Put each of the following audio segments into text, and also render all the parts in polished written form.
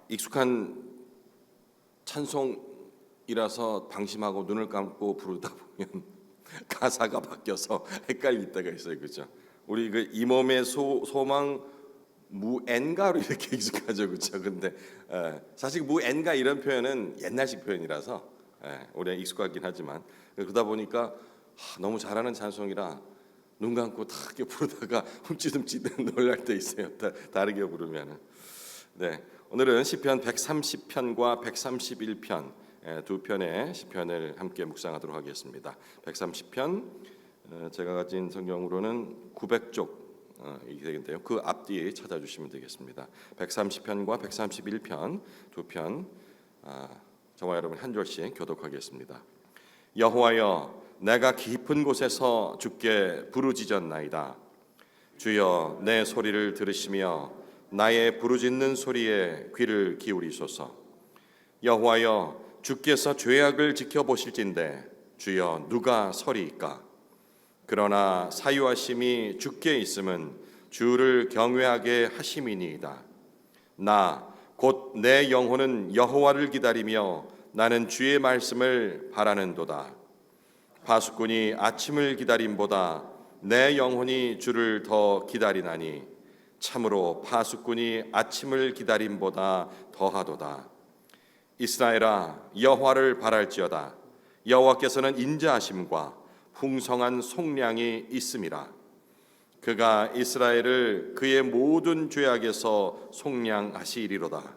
익숙한 찬송이라서 방심하고 눈을 감고 부르다 보면 가사가 바뀌어서 헷갈릴 때가 있어요, 그렇죠? 우리 그 이 몸의 소망 무엔가로 이렇게 익숙하죠, 그렇죠? 근데 사실 무엔가 이런 표현은 옛날식 표현이라서 우리가 익숙하긴 하지만 그러다 보니까 너무 잘하는 찬송이라 눈 감고 다 이렇게 부르다가 훔치둠치 놀랄 때 있어요. 다르게 부르면은. 네, 오늘은 시편 130편과 131편 두 편의 시편을 함께 묵상하도록 하겠습니다. 130편 제가 가진 성경으로는 900쪽 이게 되겠는데요. 그 앞뒤에 찾아주시면 되겠습니다. 130편과 131편 두 편 저와 여러분 한 절씩 교독하겠습니다. 여호와여, 내가 깊은 곳에서 주께 부르짖었나이다. 주여, 내 소리를 들으시며 나의 부르짖는 소리에 귀를 기울이소서. 여호와여, 주께서 죄악을 지켜보실진대 주여 누가 서리이까? 그러나 사유하심이 주께 있음은 주를 경외하게 하심이니이다. 나 곧 내 영혼은 여호와를 기다리며 나는 주의 말씀을 바라는도다. 파수꾼이 아침을 기다림보다 내 영혼이 주를 더 기다리나니 참으로 파수꾼이 아침을 기다림보다 더하도다. 이스라엘아, 여호와를 바랄지어다. 여호와께서는 인자하심과 풍성한 속량이 있음이라. 그가 이스라엘을 그의 모든 죄악에서 속량하시리로다.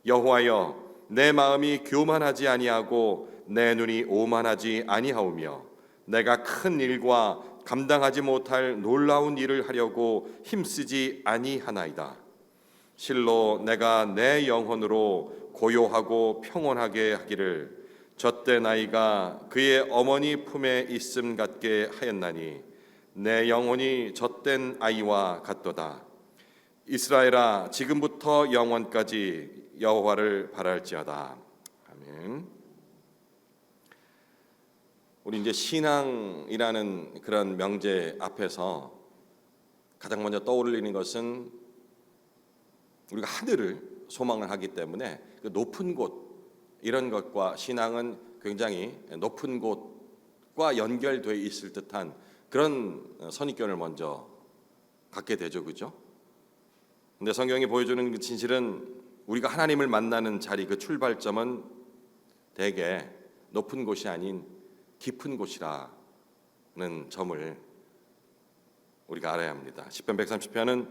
여호와여, 내 마음이 교만하지 아니하고 내 눈이 오만하지 아니하오며 내가 큰 일과 감당하지 못할 놀라운 일을 하려고 힘쓰지 아니하나이다. 실로 내가 내 영혼으로 고요하고 평온하게 하기를 젖된 아이가 그의 어머니 품에 있음 같게 하였나니 내 영혼이 젖된 아이와 같도다. 이스라엘아, 지금부터 영원까지 여호와를 바랄지어다. 아멘. 우리 이제 신앙이라는 그런 명제 앞에서 가장 먼저 떠오르는 것은 우리가 하늘을 소망을 하기 때문에 그 높은 곳 이런 것과 신앙은 굉장히 높은 곳과 연결되어 있을 듯한 그런 선입견을 먼저 갖게 되죠, 그죠? 근데 성경이 보여주는 그 진실은 우리가 하나님을 만나는 자리 그 출발점은 대개 높은 곳이 아닌 깊은 곳이라는 점을 우리가 알아야 합니다. 시편 130편은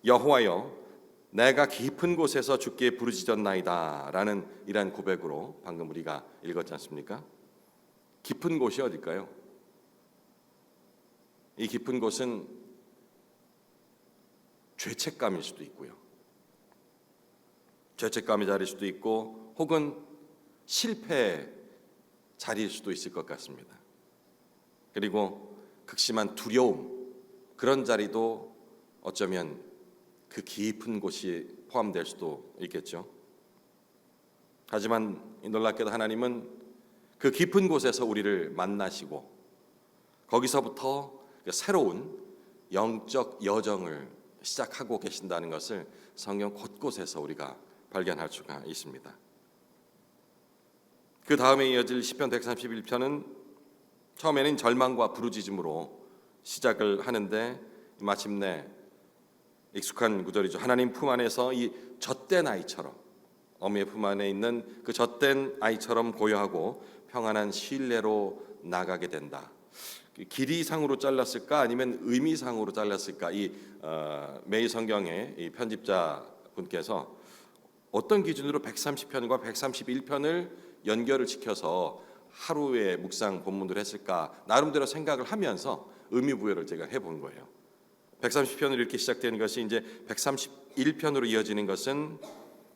여호와여, 내가 깊은 곳에서 주께 부르짖었나이다 라는 이러한 고백으로 방금 우리가 읽었지 않습니까? 깊은 곳이 어딜까요? 이 깊은 곳은 죄책감일 수도 있고요. 죄책감의 자리일 수도 있고 혹은 실패의 자리일 수도 있을 것 같습니다. 그리고 극심한 두려움, 그런 자리도 어쩌면 그 깊은 곳이 포함될 수도 있겠죠. 하지만 놀랍게도 하나님은 그 깊은 곳에서 우리를 만나시고 거기서부터 새로운 영적 여정을 시작하고 계신다는 것을 성경 곳곳에서 우리가 발견할 수가 있습니다. 그 다음에 이어질 시편 131편은 처음에는 절망과 부르짖음으로 시작을 하는데 마침내 익숙한 구절이죠. 하나님 품 안에서 이 젖된 아이처럼, 어미의 품 안에 있는 그 젖된 아이처럼 고요하고 평안한 신뢰로 나가게 된다. 길이상으로 잘랐을까 아니면 의미상으로 잘랐을까? 이 매일 성경의 이 편집자 분께서 어떤 기준으로 130편과 131편을 연결을 시켜서 하루의 묵상 본문을 했을까? 나름대로 생각을 하면서 의미 부여를 제가 해본 거예요. 130편으로 이렇게 시작되는 것이 이제 131편으로 이어지는 것은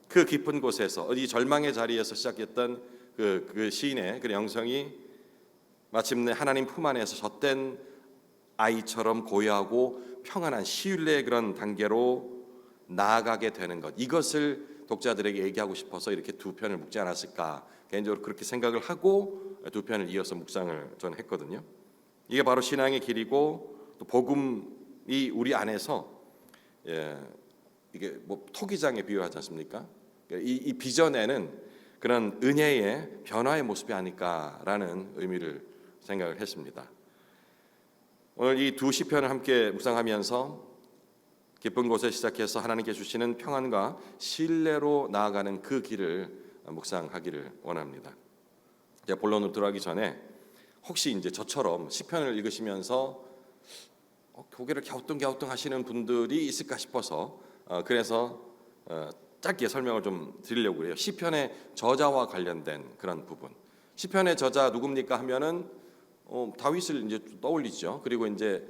그 깊은 곳에서 이 절망의 자리에서 시작했던 그 시인의 그 영성이 마침내 하나님 품 안에서 젖된 아이처럼 고요하고 평안한 신뢰의 그런 단계로 나아가게 되는 것, 이것을 독자들에게 얘기하고 싶어서 이렇게 두 편을 묵지 않았을까, 개인적으로 그렇게 생각을 하고 두 편을 이어서 묵상을 저는 했거든요. 이게 바로 신앙의 길이고 또 복음이 우리 안에서 이게 뭐 토기장에 비유하지 않습니까? 이 비전에는 그런 은혜의 변화의 모습이 아닐까라는 의미를 생각을 했습니다. 오늘 이 두 시편을 함께 묵상하면서 기쁜 곳에 시작해서 하나님께 주시는 평안과 신뢰로 나아가는 그 길을 묵상하기를 원합니다. 제가 본론으로 들어가기 전에 혹시 이제 저처럼 시편을 읽으시면서 고개를 갸우뚱갸우뚱 하시는 분들이 있을까 싶어서 그래서 짧게 설명을 좀 드리려고 해요. 시편의 저자와 관련된 그런 부분. 시편의 저자 누굽니까 하면은 다윗을 이제 떠올리죠. 그리고 이제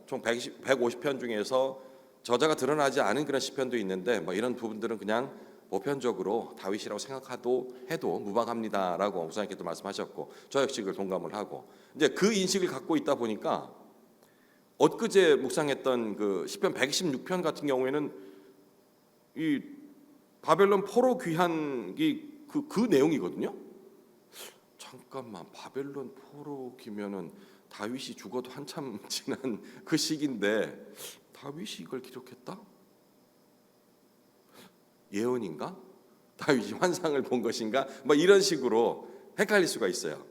총 150편 중에서 저자가 드러나지 않은 그런 시편도 있는데 뭐 이런 부분들은 그냥 보편적으로 다윗이라고 해도 무방합니다라고 목사님께도 말씀하셨고 저 역시 그걸 동감을 하고 이제 그 인식을 갖고 있다 보니까 엊그제 묵상했던 그 시편 126편 같은 경우에는 이 바벨론 포로 귀환기 그 내용이거든요. 잠깐만, 바벨론 포로 기면은 다윗이 죽어도 한참 지난 그 시기인데 다윗이 이걸 기록했다? 예언인가? 다윗이 환상을 본 것인가? 뭐 이런 식으로 헷갈릴 수가 있어요.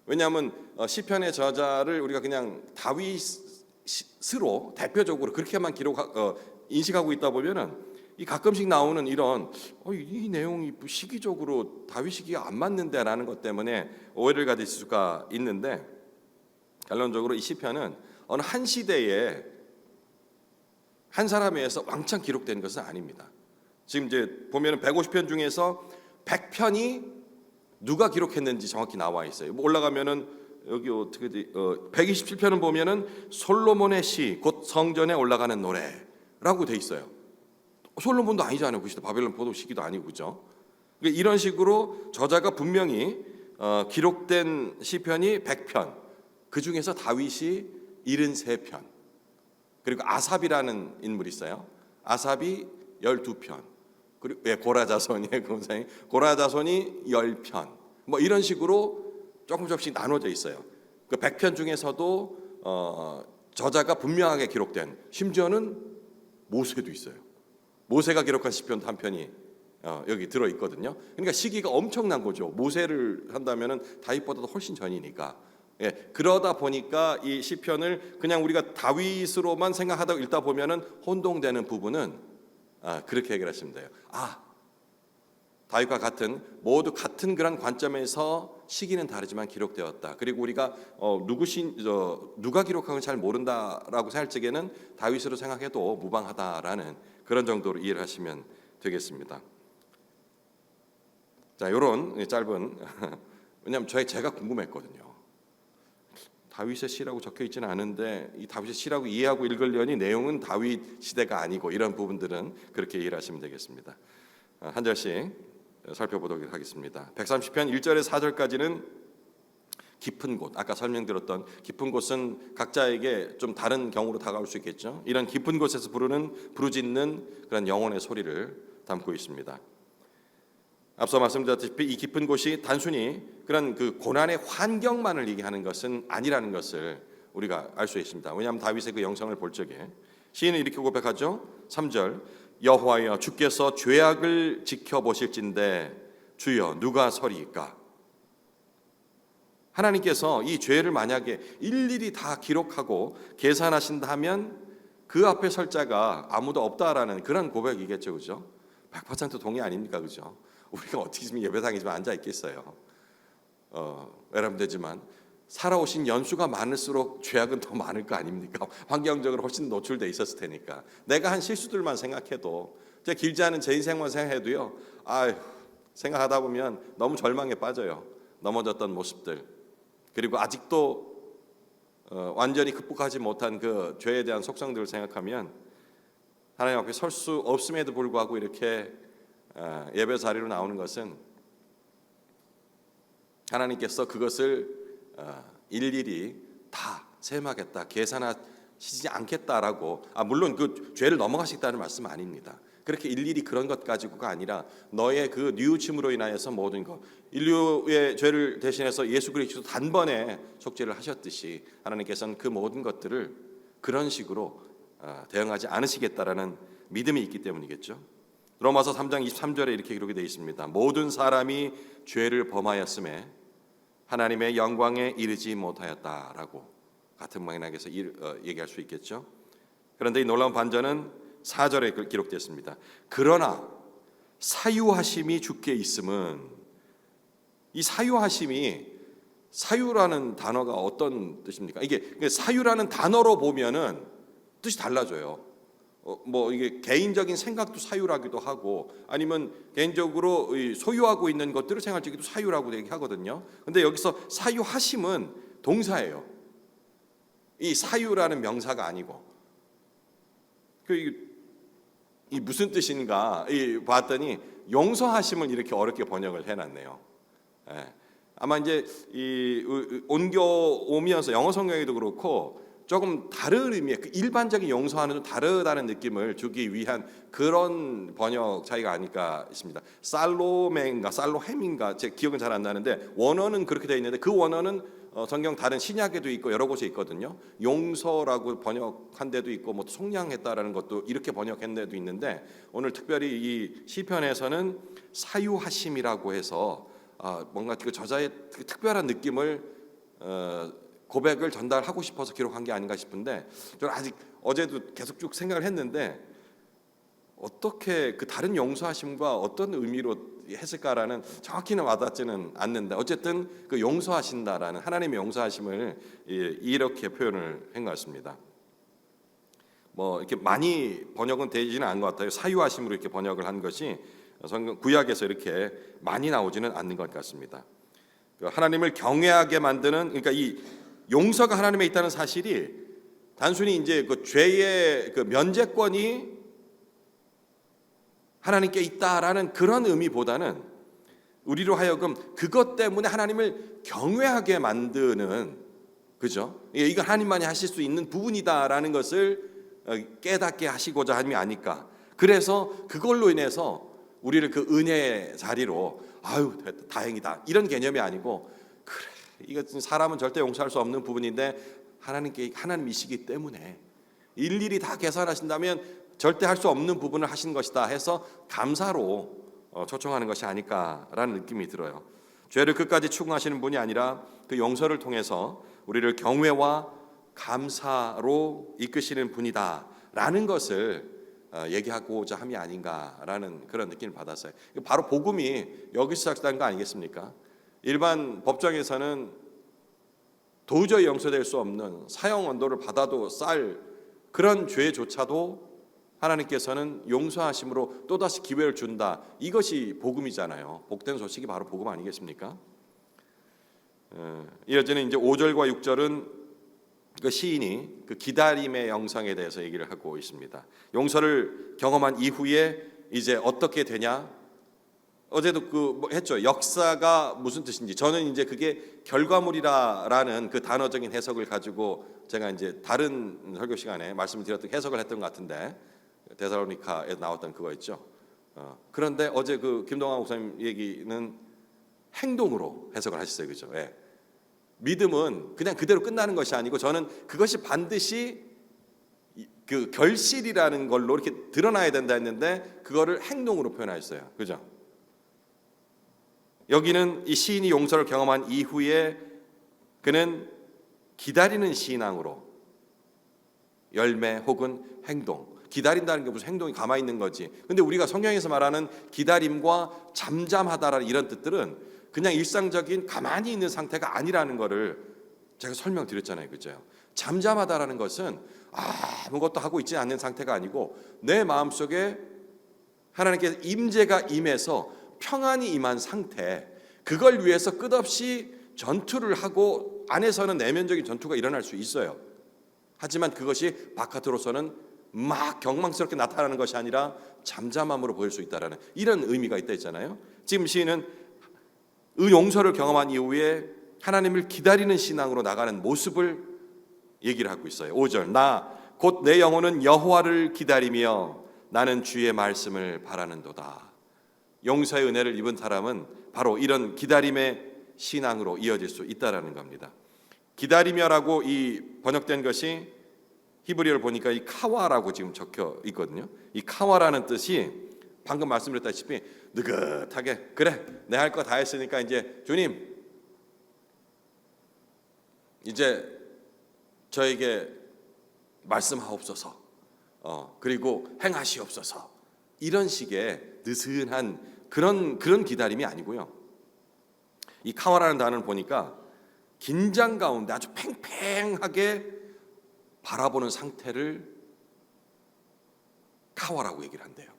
왜냐하면 시편의 저자를 우리가 그냥 다윗으로 대표적으로 그렇게만 인식하고 있다 보면은 이 가끔씩 나오는 이런 이 내용이 시기적으로 다윗 시기가 안 맞는데라는 것 때문에 오해를 가질 수가 있는데 결론적으로 이 시편은 어느 한 시대에 한 사람에 의해서 왕창 기록된 것은 아닙니다. 지금 이제 보면은 150편 중에서 100편이 누가 기록했는지 정확히 나와 있어요. 뭐 올라가면은 여기 어떻게 127편은 보면은 솔로몬의 시, 곧 성전에 올라가는 노래라고 돼 있어요. 솔로몬도 아니잖아요. 그 시대 바벨론 포로 시기도 아니고 그죠? 그러니까 이런 식으로 저자가 분명히 기록된 시편이 100편, 그 중에서 다윗이 73편, 그리고 아삽이라는 인물이 있어요. 아삽이 12편, 그리고 고라 자손이에요. 고라 자손이 10편, 뭐 이런 식으로 조금씩 나눠져 있어요. 그 100편 중에서도 저자가 분명하게 기록된, 심지어는 모세도 있어요. 모세가 기록한 시편도 한 편이 여기 들어 있거든요. 그러니까 시기가 엄청난 거죠. 모세를 한다면은 다윗보다도 훨씬 전이니까. 그러다 보니까 이 시편을 그냥 우리가 다윗으로만 생각하다가 읽다 보면은 혼동되는 부분은 그렇게 해결하시면 돼요. 다윗과 모두 같은 그런 관점에서 시기는 다르지만 기록되었다. 그리고 우리가 누가 기록한 걸 잘 모른다라고 생각할 적에는 다윗으로 생각해도 무방하다라는 그런 정도로 이해를 하시면 되겠습니다. 자, 이런 짧은 왜냐하면 제가 궁금했거든요. 다윗의 시라고 적혀 있지는 않은데 이 다윗의 시라고 이해하고 읽으려니 내용은 다윗 시대가 아니고 이런 부분들은 그렇게 이해를 하시면 되겠습니다. 한 절씩 살펴보도록 하겠습니다. 130편 1절에서 4절까지는 깊은 곳, 아까 설명드렸던 깊은 곳은 각자에게 좀 다른 경우로 다가올 수 있겠죠. 이런 깊은 곳에서 부르짖는 그런 영혼의 소리를 담고 있습니다. 앞서 말씀드렸다시피 이 깊은 곳이 단순히 그런 그 고난의 환경만을 얘기하는 것은 아니라는 것을 우리가 알 수 있습니다. 왜냐하면 다윗의 그 영성을 볼 적에 시인은 이렇게 고백하죠. 3절 여호와여 주께서 죄악을 지켜보실진대 주여 누가 서리이까. 하나님께서 이 죄를 만약에 일일이 다 기록하고 계산하신다 하면 그 앞에 설 자가 아무도 없다라는 그런 고백이겠죠. 그죠? 100% 동의 아닙니까? 그죠? 우리가 어떻게 지금 예배당에 좀 앉아 있겠어요. 외람되지만 살아오신 연수가 많을수록 죄악은 더 많을 거 아닙니까? 환경적으로 훨씬 노출돼 있었을 테니까. 내가 한 실수들만 생각해도, 제가 길지 않은 제 인생만 생각해도요, 생각하다 보면 너무 절망에 빠져요. 넘어졌던 모습들, 그리고 아직도 완전히 극복하지 못한 그 죄에 대한 속성들을 생각하면 하나님 앞에 설 수 없음에도 불구하고 이렇게 예배 자리로 나오는 것은 하나님께서 그것을 일일이 다 셈하겠다, 계산하시지 않겠다라고, 물론 그 죄를 넘어가시겠다는 말씀 아닙니다. 그렇게 일일이 그런 것 가지고가 아니라 너의 그 뉘우침으로 인하여서 모든 것, 인류의 죄를 대신해서 예수 그리스도 단번에 속죄를 하셨듯이 하나님께서는 그 모든 것들을 그런 식으로 대응하지 않으시겠다라는 믿음이 있기 때문이겠죠. 로마서 3장 23절에 이렇게 기록이 되어 있습니다. 모든 사람이 죄를 범하였음에 하나님의 영광에 이르지 못하였다라고 같은 맥락에서 얘기할 수 있겠죠. 그런데 이 놀라운 반전은 4절에 기록되었습니다. 그러나 사유하심이 주께 있음은, 이 사유라는 단어가 어떤 뜻입니까? 이게 사유라는 단어로 보면은 뜻이 달라져요. 뭐 이게 개인적인 생각도 사유라기도 하고, 아니면 개인적으로 소유하고 있는 것들을 생활적으로 사유라고 얘기하거든요. 근데 여기서 사유하심은 동사예요. 이 사유라는 명사가 아니고, 이 무슨 뜻인가 봤더니 용서하심을 이렇게 어렵게 번역을 해놨네요. 예. 아마 이제 옮겨오면서 영어 성경에도 그렇고 조금 다른 의미의 일반적인 용서와는 좀 다르다는 느낌을 주기 위한 그런 번역 차이가 아닐까 싶습니다. 살로햄인가 제 기억은 잘 안 나는데 원어는 그렇게 되어 있는데 그 원어는 성경 다른 신약에도 있고 여러 곳에 있거든요. 용서라고 번역한 데도 있고 뭐 속량했다라는 것도 이렇게 번역한 데도 있는데, 오늘 특별히 이 시편에서는 사유하심이라고 해서 뭔가 그 저자의 특별한 느낌을 고백을 전달하고 싶어서 기록한 게 아닌가 싶은데, 저는 아직 어제도 계속 쭉 생각을 했는데 어떻게 그 다른 용서하심과 어떤 의미로 했을까라는 정확히는 와닿지는 않는데, 어쨌든 그 용서하신다라는 하나님의 용서하심을 이렇게 표현을 한 것 같습니다. 뭐 이렇게 많이 번역은 되지는 않은 것 같아요. 사유하심으로 이렇게 번역을 한 것이 성경 구약에서 이렇게 많이 나오지는 않는 것 같습니다. 하나님을 경외하게 만드는, 그러니까 이 용서가 하나님에 있다는 사실이 단순히 이제 그 죄의 그 면죄권이 하나님께 있다라는 그런 의미보다는 우리로 하여금 그것 때문에 하나님을 경외하게 만드는, 그죠? 이거 하나님만이 하실 수 있는 부분이다라는 것을 깨닫게 하시고자 함이 아닐까. 그래서 그걸로 인해서 우리를 그 은혜의 자리로 아유 다행이다 이런 개념이 아니고, 그래 이거 사람은 절대 용서할 수 없는 부분인데 하나님이시기 때문에 일일이 다 계산하신다면 절대 할 수 없는 부분을 하신 것이다 해서 감사로 초청하는 것이 아닐까라는 느낌이 들어요. 죄를 끝까지 추궁하시는 분이 아니라 그 용서를 통해서 우리를 경외와 감사로 이끄시는 분이다라는 것을 얘기하고자 함이 아닌가라는 그런 느낌을 받았어요. 바로 복음이 여기서 시작된 거 아니겠습니까? 일반 법정에서는 도저히 용서될 수 없는 사형 언도를 받아도 쌀 그런 죄조차도 하나님께서는 용서하심으로 또다시 기회를 준다. 이것이 복음이잖아요. 복된 소식이 바로 복음 아니겠습니까? 이어지는 이제 5절과 6절은 그 시인이 그 기다림의 영상에 대해서 얘기를 하고 있습니다. 용서를 경험한 이후에 이제 어떻게 되냐? 어제도 뭐 했죠. 역사가 무슨 뜻인지. 저는 이제 그게 결과물이라는 그 단어적인 해석을 가지고 제가 이제 다른 설교 시간에 말씀드렸던 해석을 했던 것 같은데, 데살로니카에 나왔던 그거 있죠. 그런데 어제 그 김동환 목사님 얘기는 행동으로 해석을 하셨어요, 그죠? 예. 믿음은 그냥 그대로 끝나는 것이 아니고, 저는 그것이 반드시 그 결실이라는 걸로 이렇게 드러나야 된다 했는데 그거를 행동으로 표현하셨어요, 그죠? 여기는 이 시인이 용서를 경험한 이후에 그는 기다리는 신앙으로 열매 혹은 행동, 기다린다는 게 무슨 행동이 가만히 있는 거지. 근데 우리가 성경에서 말하는 기다림과 잠잠하다라는 이런 뜻들은 그냥 일상적인 가만히 있는 상태가 아니라는 거를 제가 설명드렸잖아요, 그죠? 잠잠하다라는 것은 아무것도 하고 있지 않는 상태가 아니고 내 마음속에 하나님께서 임재가 임해서 평안이 임한 상태, 그걸 위해서 끝없이 전투를 하고 안에서는 내면적인 전투가 일어날 수 있어요. 하지만 그것이 바깥으로서는 막 경망스럽게 나타나는 것이 아니라 잠잠함으로 보일 수 있다라는 이런 의미가 있다 했잖아요. 지금 시인은 용서를 경험한 이후에 하나님을 기다리는 신앙으로 나가는 모습을 얘기를 하고 있어요. 5절, 나 곧 내 영혼은 여호와를 기다리며 나는 주의 말씀을 바라는도다. 용서의 은혜를 입은 사람은 바로 이런 기다림의 신앙으로 이어질 수 있다라는 겁니다. 기다리며라고 이 번역된 것이 히브리어를 보니까 이 카와라고 지금 적혀 있거든요. 이 카와라는 뜻이 방금 말씀드렸다시피 느긋하게 그래 내 할 거 다 했으니까 이제 주님 이제 저에게 말씀하옵소서 그리고 행하시옵소서 이런 식의 느슨한 그런 기다림이 아니고요. 이 카와라는 단어를 보니까 긴장 가운데 아주 팽팽하게 바라보는 상태를 카와라고 얘기를 한대요.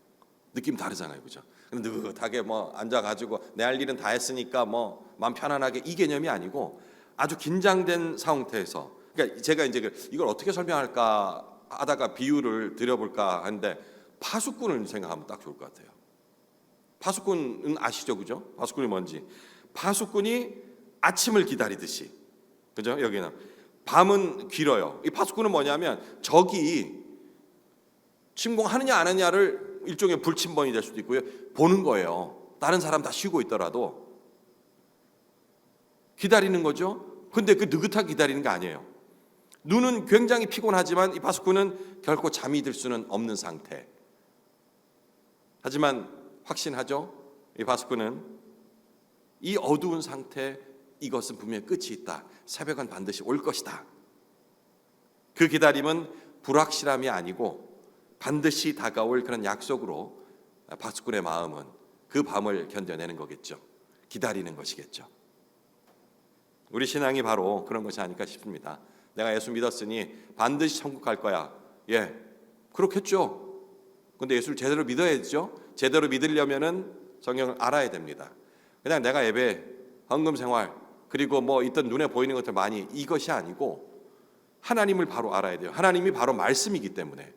느낌 다르잖아요, 그죠? 느긋하게 뭐 앉아가지고 내 할 일은 다 했으니까 뭐 마음 편안하게 이 개념이 아니고 아주 긴장된 상태에서 그러니까 제가 이제 이걸 어떻게 설명할까 하다가 비유를 드려볼까 하는데 파수꾼을 생각하면 딱 좋을 것 같아요. 파수꾼은 아시죠, 그죠? 파수꾼이 뭔지. 파수꾼이 아침을 기다리듯이, 그죠? 여기는 밤은 길어요. 이 파수꾼은 뭐냐면 적이 침공하느냐 안 하느냐를 일종의 불침번이 될 수도 있고요. 보는 거예요. 다른 사람 다 쉬고 있더라도 기다리는 거죠. 근데 그 느긋하게 기다리는 게 아니에요. 눈은 굉장히 피곤하지만 이 파수꾼은 결코 잠이 들 수는 없는 상태. 하지만 확신하죠. 이 파수꾼은 이 어두운 상태 이것은 분명히 끝이 있다. 새벽은 반드시 올 것이다. 그 기다림은 불확실함이 아니고 반드시 다가올 그런 약속으로 파수꾼의 마음은 그 밤을 견뎌내는 거겠죠. 기다리는 것이겠죠. 우리 신앙이 바로 그런 것이 아닐까 싶습니다. 내가 예수 믿었으니 반드시 천국 갈 거야. 예, 그렇겠죠. 근데 예수를 제대로 믿어야죠. 제대로 믿으려면은 성경을 알아야 됩니다. 그냥 내가 예배, 헌금 생활, 그리고 뭐 있던 눈에 보이는 것들 많이 이것이 아니고 하나님을 바로 알아야 돼요. 하나님이 바로 말씀이기 때문에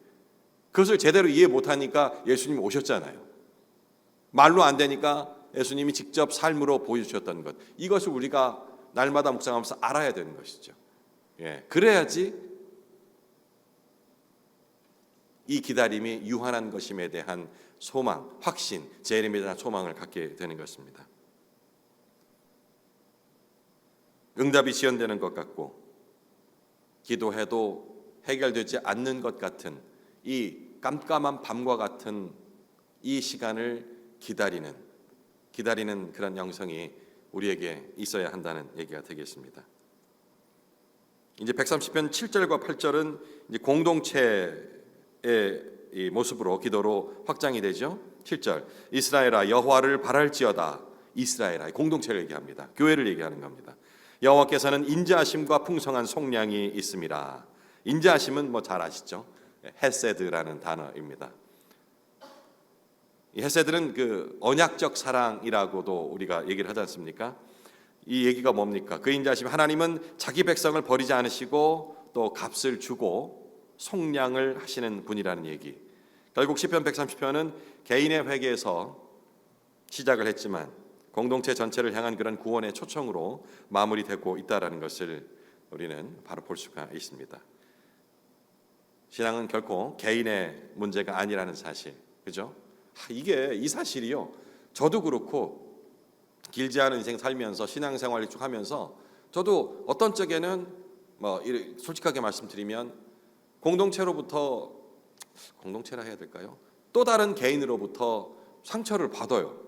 그것을 제대로 이해 못하니까 예수님이 오셨잖아요. 말로 안 되니까 예수님이 직접 삶으로 보여주셨던 것, 이것을 우리가 날마다 묵상하면서 알아야 되는 것이죠. 예, 그래야지 이 기다림이 유한한 것임에 대한 소망, 확신, 재림에 대한 소망을 갖게 되는 것입니다. 응답이 지연되는 것 같고 기도해도 해결되지 않는 것 같은 이 깜깜한 밤과 같은 이 시간을 기다리는 그런 영성이 우리에게 있어야 한다는 얘기가 되겠습니다. 이제 130편 7절과 8절은 이제 공동체의 이 모습으로 기도로 확장이 되죠. 7절 이스라엘아 여호와를 바랄지어다. 이스라엘아 공동체를 얘기합니다. 교회를 얘기하는 겁니다. 여호와께서는 인자하심과 풍성한 속량이 있음이라. 인자하심은 뭐 잘 아시죠? 헤세드라는 단어입니다. 이 헤세드는 그 언약적 사랑이라고도 우리가 얘기를 하지 않습니까? 이 얘기가 뭡니까? 그 인자하심, 하나님은 자기 백성을 버리지 않으시고 또 값을 주고 속량을 하시는 분이라는 얘기. 결국 시편 130편은 개인의 회개에서 시작을 했지만 공동체 전체를 향한 그런 구원의 초청으로 마무리되고 있다라는 것을 우리는 바로 볼 수가 있습니다. 신앙은 결코 개인의 문제가 아니라는 사실, 그죠? 이게 이 사실이요. 저도 그렇고 길지 않은 인생 살면서 신앙생활을 쭉 하면서 저도 어떤 쪽에는 뭐 솔직하게 말씀드리면 공동체로부터 공동체라 해야 될까요? 또 다른 개인으로부터 상처를 받아요.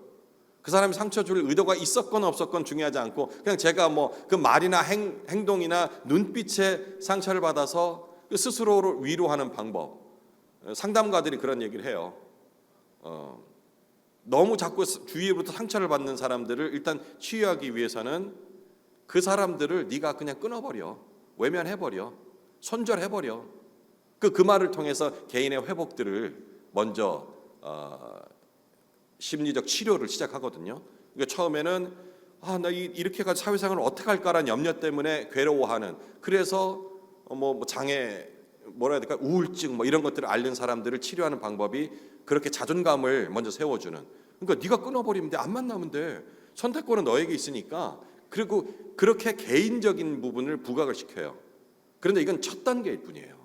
그 사람이 상처 줄 의도가 있었건 없었건 중요하지 않고 그냥 제가 뭐 그 말이나 행동이나 눈빛에 상처를 받아서 스스로를 위로하는 방법. 상담가들이 그런 얘기를 해요. 너무 자꾸 주위로부터 상처를 받는 사람들을 일단 치유하기 위해서는 그 사람들을 네가 그냥 끊어버려, 외면해버려, 손절해버려. 그 말을 통해서 개인의 회복들을 먼저 심리적 치료를 시작하거든요. 그러니까 처음에는 나 이렇게 가지고 사회생활을 어떻게 할까라는 염려 때문에 괴로워하는, 그래서 뭐 장애 뭐라 해야 될까, 우울증 뭐 이런 것들을 앓는 사람들을 치료하는 방법이 그렇게 자존감을 먼저 세워주는. 그러니까 네가 끊어버리면 돼, 안 만나면 돼, 선택권은 너에게 있으니까. 그리고 그렇게 개인적인 부분을 부각을 시켜요. 그런데 이건 첫 단계일 뿐이에요.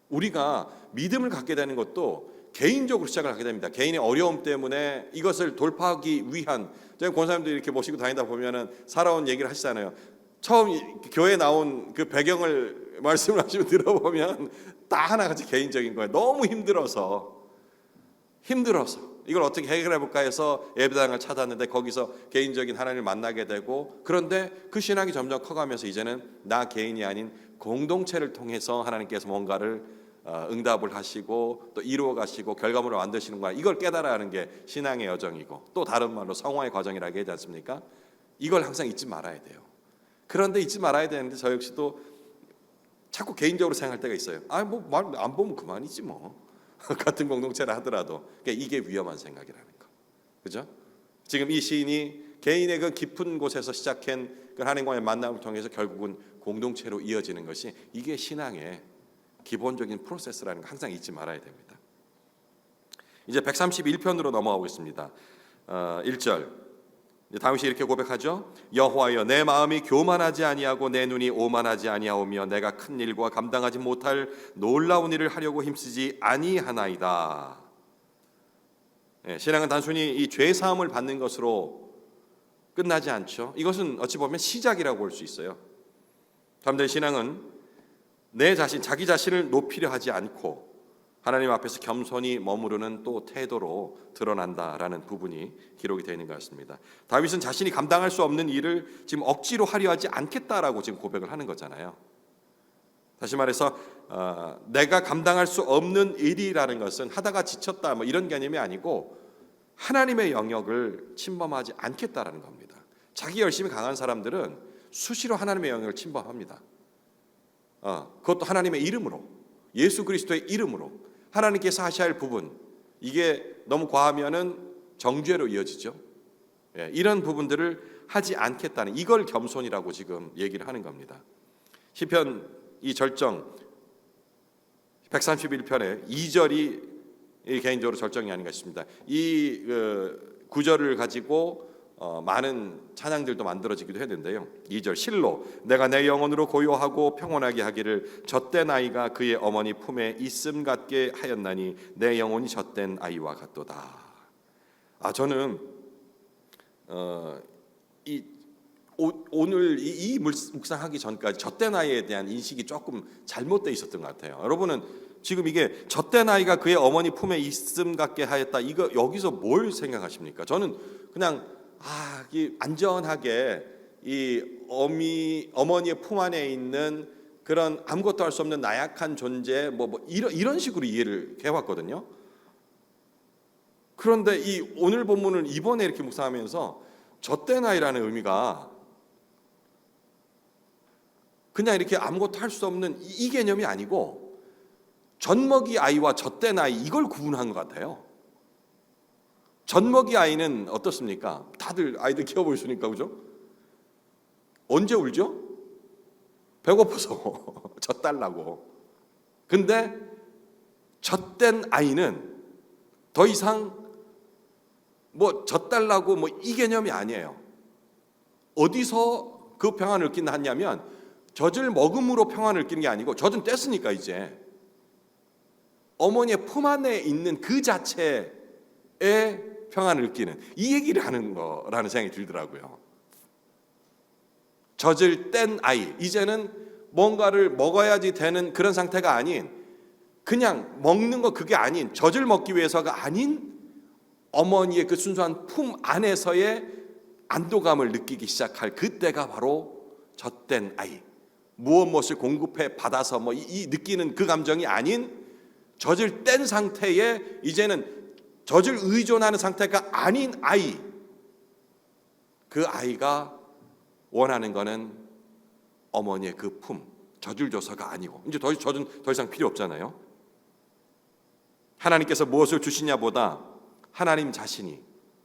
우리가 믿음을 갖게 되는 것도 개인적으로 시작을 하게 됩니다. 개인의 어려움 때문에 이것을 돌파하기 위한, 제가 권사님들 이렇게 모시고 다니다 보면은 살아온 얘기를 하시잖아요. 처음 교회 나온 그 배경을 말씀을 하시고 들어보면 다 하나같이 개인적인 거예요. 너무 힘들어서 힘들어서 이걸 어떻게 해결해 볼까 해서 예배당을 찾았는데 거기서 개인적인 하나님을 만나게 되고, 그런데 그 신앙이 점점 커가면서 이제는 나 개인이 아닌 공동체를 통해서 하나님께서 뭔가를 응답을 하시고 또 이루어 가시고 결과물을 만드시는 거야. 이걸 깨달아가는 게 신앙의 여정이고, 또 다른 말로 성화의 과정이라고 하지 않습니까? 이걸 항상 잊지 말아야 돼요. 그런데 잊지 말아야 되는데 저 역시도 자꾸 개인적으로 생각할 때가 있어요. 뭐 말 안 보면 그만이지 뭐. 같은 공동체를 하더라도. 그러니까 이게 위험한 생각이라는 거. 그죠? 지금 이 시인이 개인의 그 깊은 곳에서 시작한 그 하나님과의 만남을 통해서 결국은 공동체로 이어지는 것이, 이게 신앙의 기본적인 프로세스라는 거 항상 잊지 말아야 됩니다. 이제 131편으로 넘어가겠습니다. 1절. 다윗이 이렇게 고백하죠. 여호와여, 내 마음이 교만하지 아니하고 내 눈이 오만하지 아니하오며 내가 큰 일과 감당하지 못할 놀라운 일을 하려고 힘쓰지 아니하나이다. 신앙은 단순히 이 죄 사함을 받는 것으로 끝나지 않죠. 이것은 어찌 보면 시작이라고 볼 수 있어요. 참된 신앙은 내 자신, 자기 자신을 높이려 하지 않고 하나님 앞에서 겸손히 머무르는 또 태도로 드러난다라는 부분이 기록이 되어 있는 것 같습니다. 다윗은 자신이 감당할 수 없는 일을 지금 억지로 하려 하지 않겠다라고 지금 고백을 하는 거잖아요. 다시 말해서 내가 감당할 수 없는 일이라는 것은 하다가 지쳤다 뭐 이런 개념이 아니고 하나님의 영역을 침범하지 않겠다라는 겁니다. 자기 열심히 강한 사람들은 수시로 하나님의 영역을 침범합니다. 그것도 하나님의 이름으로, 예수 그리스도의 이름으로 하나님께서 하셔야 할 부분, 이게 너무 과하면은 정죄로 이어지죠. 이런 부분들을 하지 않겠다는, 이걸 겸손이라고 지금 얘기를 하는 겁니다. 시편 이 절정 131편의 2절이 개인적으로 절정이 아닌가 싶습니다. 이 구절을 가지고 많은 찬양들도 만들어지기도 했는데요. 2절 실로 내가 내 영혼으로 고요하고 평온하게 하기를 젖된 아이가 그의 어머니 품에 있음 같게 하였나니 내 영혼이 젖된 아이와 같도다. 저는 오늘 이 묵상하기 전까지 젖된 아이에 대한 인식이 조금 잘못되어 있었던 것 같아요. 여러분은 지금 이게 젖된 아이가 그의 어머니 품에 있음 같게 하였다, 이거 여기서 뭘 생각하십니까? 저는 그냥 이 안전하게 이 어머니의 품 안에 있는 그런 아무것도 할 수 없는 나약한 존재 뭐 이런 식으로 이해를 해왔거든요. 그런데 이 오늘 본문을 이번에 이렇게 묵상하면서 젖된 아이라는 의미가 그냥 이렇게 아무것도 할 수 없는 이 개념이 아니고 젖먹이 아이와 젖된 아이, 이걸 구분한 것 같아요. 젖먹이 아이는 어떻습니까? 다들 아이들 키워보셨으니까, 그죠? 언제 울죠? 배고파서 젖달라고. 근데 젖된 아이는 더 이상 뭐 젖달라고 뭐 이 개념이 아니에요. 어디서 그 평안을 느낀다 하냐면 젖을 먹음으로 평안을 느끼는 게 아니고, 젖은 뗐으니까 이제 어머니의 품 안에 있는 그 자체에 평안을 느끼는, 이 얘기를 하는 거라는 생각이 들더라고요. 젖을 뗀 아이, 이제는 뭔가를 먹어야지 되는 그런 상태가 아닌, 그냥 먹는 거 그게 아닌, 젖을 먹기 위해서가 아닌 어머니의 그 순수한 품 안에서의 안도감을 느끼기 시작할 그때가 바로 젖된 아이. 무엇을 공급해 받아서 뭐 이 느끼는 그 감정이 아닌 젖을 뗀 상태에, 이제는 젖을 의존하는 상태가 아닌 아이. 그 아이가 원하는 거는 어머니의 그 품, 젖을 줘서가 아니고, 이제 젖은 더 이상 필요 없잖아요. 하나님께서 무엇을 주시냐 보다 하나님 자신이,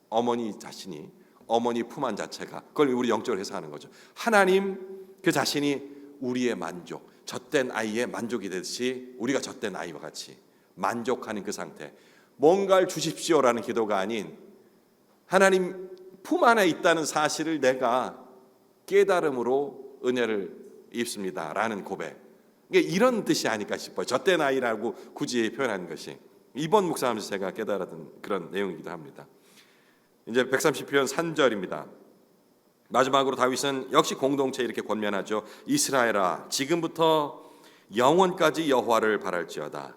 어머니 자신이, 어머니 품 안 자체가, 그걸 우리 영적으로 해석하는 거죠. 하나님 그 자신이 우리의 만족, 젖된 아이의 만족이 되듯이 우리가 젖된 아이와 같이 만족하는 그 상태, 뭔가를 주십시오라는 기도가 아닌 하나님 품 안에 있다는 사실을 내가 깨달음으로 은혜를 입습니다라는 고백, 이게 이런 뜻이 아닐까 싶어요. 젖된 아이라고 굳이 표현하는 것이 이번 묵상하면서 제가 깨달았던 그런 내용이기도 합니다. 이제 130편 3절입니다. 마지막으로 다윗은 역시 공동체 이렇게 권면하죠. 이스라엘아, 지금부터 영원까지 여호와를 바랄지어다.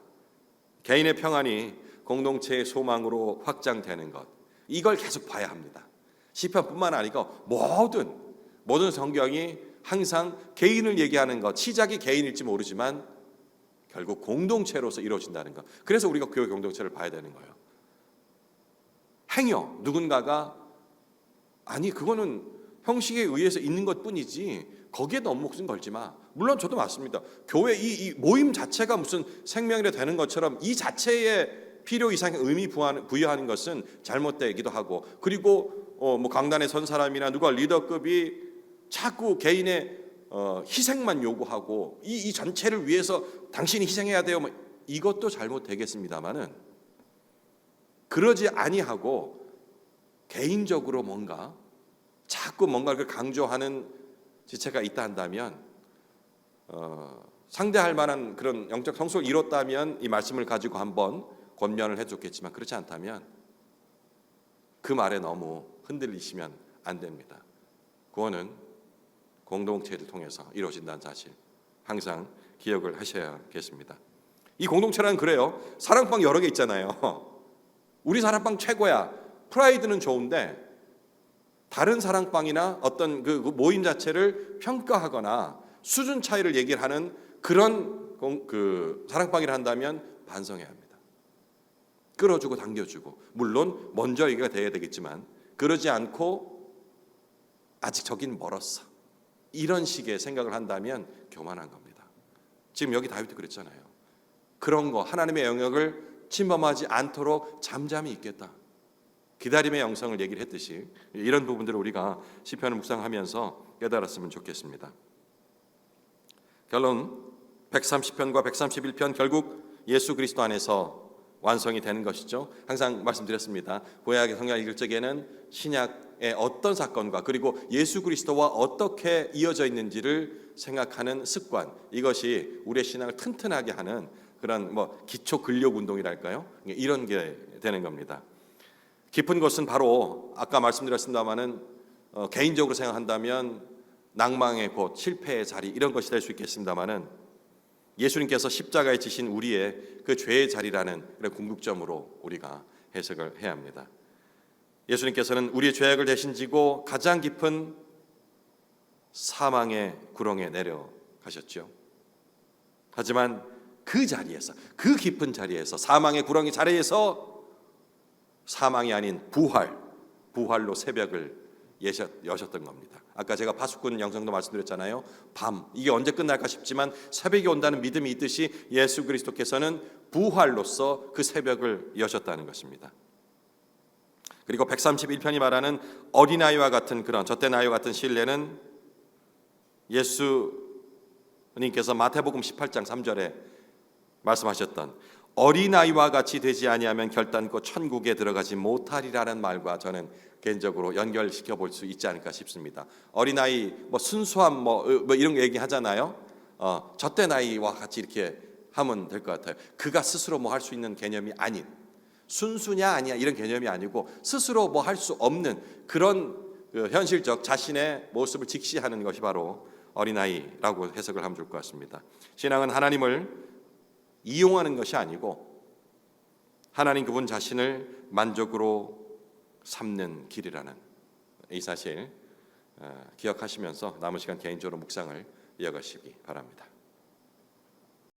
개인의 평안이 공동체의 소망으로 확장되는 것, 이걸 계속 봐야 합니다. 시편뿐만 아니고 모든 성경이 항상 개인을 얘기하는 것, 시작이 개인일지 모르지만 결국 공동체로서 이루어진다는 것. 그래서 우리가 교회 공동체를 봐야 되는 거예요. 행여 누군가가 아니 그거는 형식에 의해서 있는 것뿐이지 거기에 너무 목숨 걸지 마. 물론 저도 맞습니다. 교회 이 모임 자체가 무슨 생명이라 되는 것처럼 이 자체에 필요 이상의 의미 부여하는 것은 잘못되기도 하고, 그리고 뭐 강단에 선 사람이나 누가 리더급이 자꾸 개인의 희생만 요구하고 이 전체를 위해서 당신이 희생해야 돼요. 뭐 이것도 잘못되겠습니다만은, 그러지 아니하고 개인적으로 자꾸 뭔가를 강조하는 지체가 있다 한다면, 상대할 만한 그런 영적 성숙을 이뤘다면 이 말씀을 가지고 한번 권면을 해줬겠지만, 그렇지 않다면 그 말에 너무 흔들리시면 안 됩니다. 구원은 공동체를 통해서 이루어진다는 사실 항상 기억을 하셔야겠습니다. 이 공동체란 그래요. 사랑방 여러 개 있잖아요. 우리 사랑방 최고야. 프라이드는 좋은데 다른 사랑방이나 어떤 그 모임 자체를 평가하거나 수준 차이를 얘기를 하는 그런 사랑방이라 한다면 반성해야 합니다. 끌어주고 당겨주고, 물론 먼저 얘기가 돼야 되겠지만 그러지 않고 아직 저긴 멀었어, 이런 식의 생각을 한다면 교만한 겁니다. 지금 여기 다윗도 그랬잖아요. 그런 거 하나님의 영역을 침범하지 않도록 잠잠히 있겠다, 기다림의 영성을 얘기를 했듯이 이런 부분들을 우리가 시편을 묵상하면서 깨달았으면 좋겠습니다. 결론, 130편과 131편 결국 예수 그리스도 안에서 완성이 되는 것이죠. 항상 말씀드렸습니다. 구약의 성경 읽을 적에는 신약의 어떤 사건과 그리고 예수 그리스도와 어떻게 이어져 있는지를 생각하는 습관, 이것이 우리의 신앙을 튼튼하게 하는 그런 기초 근력 운동이랄까요? 이런 게 되는 겁니다. 깊은 것은 바로 아까 말씀드렸습니다마는 개인적으로 생각한다면 낭망의 곳, 실패의 자리, 이런 것이 될 수 있겠습니다마는 예수님께서 십자가에 지신 우리의 그 죄의 자리라는 그런 궁극점으로 우리가 해석을 해야 합니다. 예수님께서는 우리의 죄악을 대신 지고 가장 깊은 사망의 구렁에 내려가셨죠. 하지만 그 자리에서, 그 깊은 자리에서, 사망의 구렁이 자리에서 사망이 아닌 부활로 새벽을 여셨던 겁니다. 아까 제가 파수꾼 영상도 말씀드렸잖아요. 밤, 이게 언제 끝날까 싶지만 새벽이 온다는 믿음이 있듯이 예수 그리스도께서는 부활로서 그 새벽을 여셨다는 것입니다. 그리고 131편이 말하는 어린아이와 같은 그런 젖된 아이와 같은 신뢰는 예수님께서 마태복음 18장 3절에 말씀하셨던 어린아이와 같이 되지 아니하면 결단코 천국에 들어가지 못하리라는 말과 저는 개인적으로 연결시켜 볼 수 있지 않을까 싶습니다. 어린아이, 순수함 이런 거 얘기하잖아요. 젖된 아이와 같이 이렇게 하면 될 것 같아요. 그가 스스로 할 수 있는 개념이 아닌, 순수냐 아니야 이런 개념이 아니고 스스로 할 수 없는 그런 현실적 자신의 모습을 직시하는 것이 바로 어린아이라고 해석을 하면 좋을 것 같습니다. 신앙은 하나님을 이용하는 것이 아니고 하나님 그분 자신을 만족으로 삼는 길이라는 이 사실 기억하시면서 남은 시간 개인적으로 묵상을 이어가시기 바랍니다.